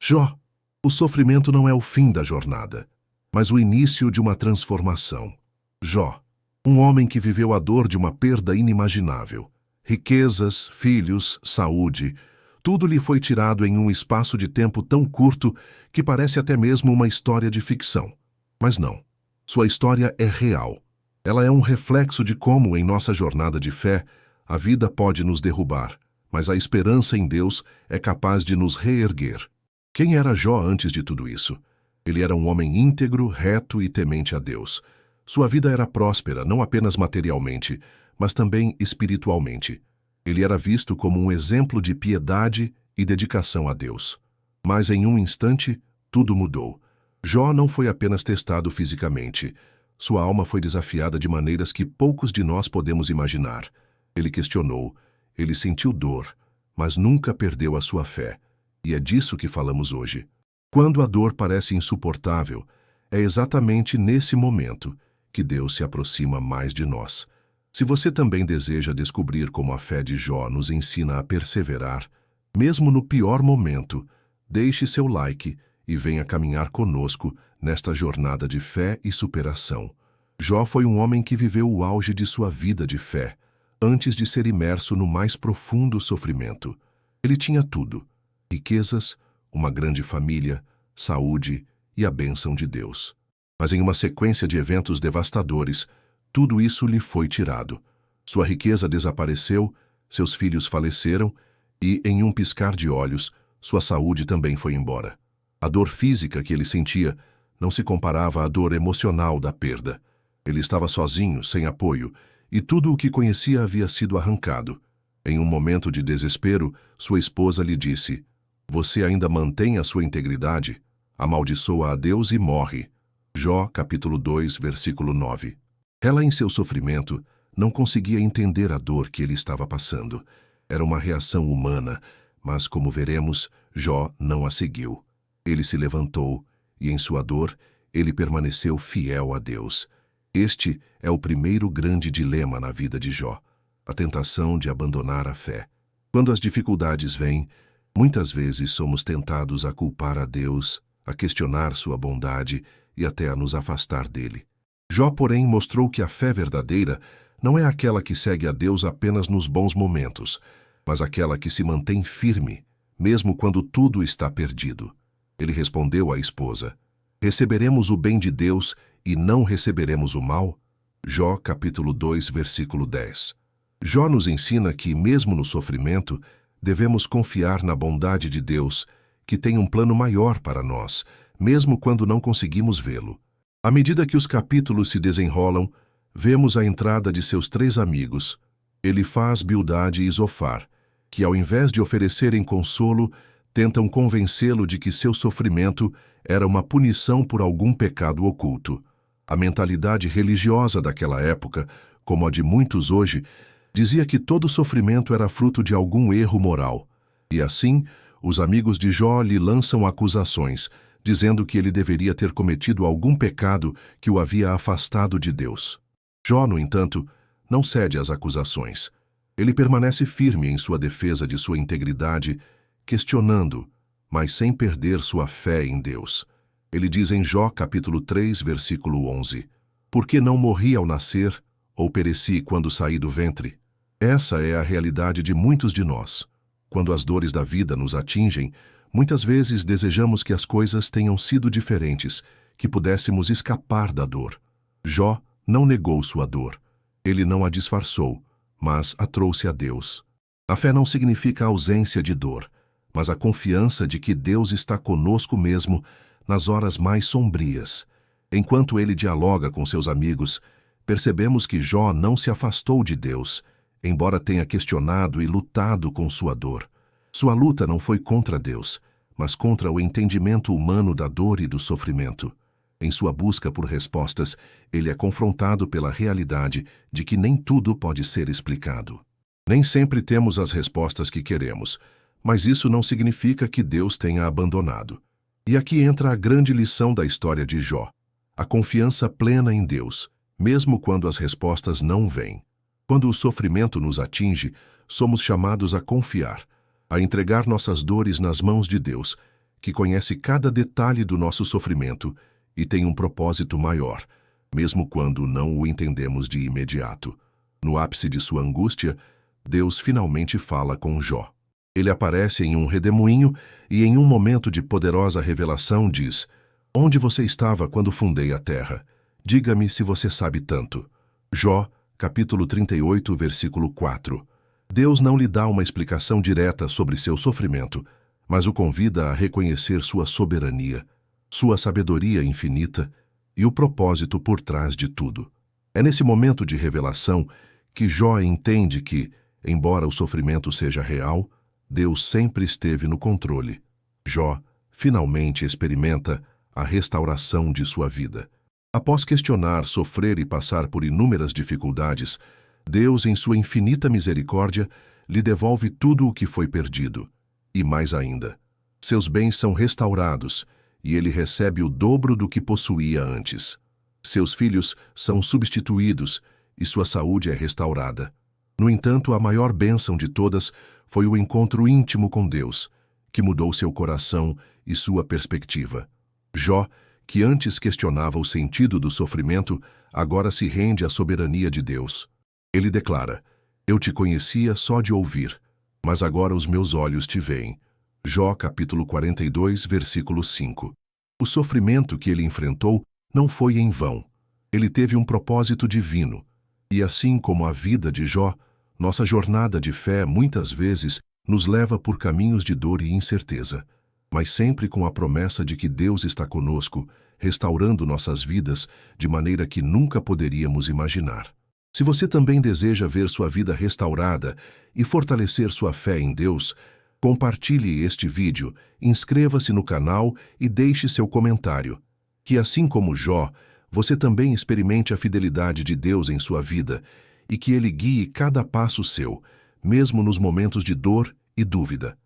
Jó, o sofrimento não é o fim da jornada, mas o início de uma transformação. Jó, um homem que viveu a dor de uma perda inimaginável. Riquezas, filhos, saúde, tudo lhe foi tirado em um espaço de tempo tão curto que parece até mesmo uma história de ficção. Mas não. Sua história é real. Ela é um reflexo de como, em nossa jornada de fé, a vida pode nos derrubar, mas a esperança em Deus é capaz de nos reerguer. Quem era Jó antes de tudo isso? Ele era um homem íntegro, reto e temente a Deus. Sua vida era próspera, não apenas materialmente, mas também espiritualmente. Ele era visto como um exemplo de piedade e dedicação a Deus. Mas em um instante, tudo mudou. Jó não foi apenas testado fisicamente. Sua alma foi desafiada de maneiras que poucos de nós podemos imaginar. Ele questionou, ele sentiu dor, mas nunca perdeu a sua fé. E é disso que falamos hoje. Quando a dor parece insuportável, é exatamente nesse momento que Deus se aproxima mais de nós. Se você também deseja descobrir como a fé de Jó nos ensina a perseverar, mesmo no pior momento, deixe seu like e venha caminhar conosco nesta jornada de fé e superação. Jó foi um homem que viveu o auge de sua vida de fé, antes de ser imerso no mais profundo sofrimento. Ele tinha tudo: riquezas, uma grande família, saúde e a bênção de Deus. Mas em uma sequência de eventos devastadores, tudo isso lhe foi tirado. Sua riqueza desapareceu, seus filhos faleceram e, em um piscar de olhos, sua saúde também foi embora. A dor física que ele sentia não se comparava à dor emocional da perda. Ele estava sozinho, sem apoio, e tudo o que conhecia havia sido arrancado. Em um momento de desespero, sua esposa lhe disse: "Você ainda mantém a sua integridade? Amaldiçoa a Deus e morre." Jó, capítulo 2, versículo 9. Ela, em seu sofrimento, não conseguia entender a dor que ele estava passando. Era uma reação humana, mas, como veremos, Jó não a seguiu. Ele se levantou e, em sua dor, ele permaneceu fiel a Deus. Este é o primeiro grande dilema na vida de Jó: a tentação de abandonar a fé. Quando as dificuldades vêm, muitas vezes somos tentados a culpar a Deus, a questionar sua bondade e até a nos afastar dele. Jó, porém, mostrou que a fé verdadeira não é aquela que segue a Deus apenas nos bons momentos, mas aquela que se mantém firme, mesmo quando tudo está perdido. Ele respondeu à esposa: "Receberemos o bem de Deus e não receberemos o mal?" Jó, capítulo 2, versículo 10. Jó nos ensina que, mesmo no sofrimento, devemos confiar na bondade de Deus, que tem um plano maior para nós, mesmo quando não conseguimos vê-lo. À medida que os capítulos se desenrolam, vemos a entrada de seus 3 amigos, Elifaz, Bildade e Zofar, que, ao invés de oferecerem consolo, tentam convencê-lo de que seu sofrimento era uma punição por algum pecado oculto. A mentalidade religiosa daquela época, como a de muitos hoje, dizia que todo sofrimento era fruto de algum erro moral. E assim, os amigos de Jó lhe lançam acusações, dizendo que ele deveria ter cometido algum pecado que o havia afastado de Deus. Jó, no entanto, não cede às acusações. Ele permanece firme em sua defesa de sua integridade, questionando, mas sem perder sua fé em Deus. Ele diz em Jó, capítulo 3, versículo 11: "Por que não morri ao nascer, ou pereci quando saí do ventre?" Essa é a realidade de muitos de nós. Quando as dores da vida nos atingem, muitas vezes desejamos que as coisas tenham sido diferentes, que pudéssemos escapar da dor. Jó não negou sua dor. Ele não a disfarçou, mas a trouxe a Deus. A fé não significa a ausência de dor, mas a confiança de que Deus está conosco mesmo nas horas mais sombrias. Enquanto ele dialoga com seus amigos, percebemos que Jó não se afastou de Deus, embora tenha questionado e lutado com sua dor. Sua luta não foi contra Deus, mas contra o entendimento humano da dor e do sofrimento. Em sua busca por respostas, ele é confrontado pela realidade de que nem tudo pode ser explicado. Nem sempre temos as respostas que queremos, mas isso não significa que Deus tenha abandonado. E aqui entra a grande lição da história de Jó: a confiança plena em Deus, mesmo quando as respostas não vêm. Quando o sofrimento nos atinge, somos chamados a confiar, a entregar nossas dores nas mãos de Deus, que conhece cada detalhe do nosso sofrimento e tem um propósito maior, mesmo quando não o entendemos de imediato. No ápice de sua angústia, Deus finalmente fala com Jó. Ele aparece em um redemoinho e, em um momento de poderosa revelação, diz: "Onde você estava quando fundei a terra? Diga-me se você sabe tanto." Jó, capítulo 38, versículo 4. Deus não lhe dá uma explicação direta sobre seu sofrimento, mas o convida a reconhecer sua soberania, sua sabedoria infinita e o propósito por trás de tudo. É nesse momento de revelação que Jó entende que, embora o sofrimento seja real, Deus sempre esteve no controle. Jó finalmente experimenta a restauração de sua vida. Após questionar, sofrer e passar por inúmeras dificuldades, Deus, em sua infinita misericórdia, lhe devolve tudo o que foi perdido. E mais ainda, seus bens são restaurados e ele recebe o dobro do que possuía antes. Seus filhos são substituídos e sua saúde é restaurada. No entanto, a maior bênção de todas foi o encontro íntimo com Deus, que mudou seu coração e sua perspectiva. Jó, que antes questionava o sentido do sofrimento, agora se rende à soberania de Deus. Ele declara: "Eu te conhecia só de ouvir, mas agora os meus olhos te veem." Jó, capítulo 42, versículo 5. O sofrimento que ele enfrentou não foi em vão. Ele teve um propósito divino. E assim como a vida de Jó, nossa jornada de fé muitas vezes nos leva por caminhos de dor e incerteza, mas sempre com a promessa de que Deus está conosco, restaurando nossas vidas de maneira que nunca poderíamos imaginar. Se você também deseja ver sua vida restaurada e fortalecer sua fé em Deus, compartilhe este vídeo, inscreva-se no canal e deixe seu comentário. Que assim como Jó, você também experimente a fidelidade de Deus em sua vida e que Ele guie cada passo seu, mesmo nos momentos de dor e dúvida.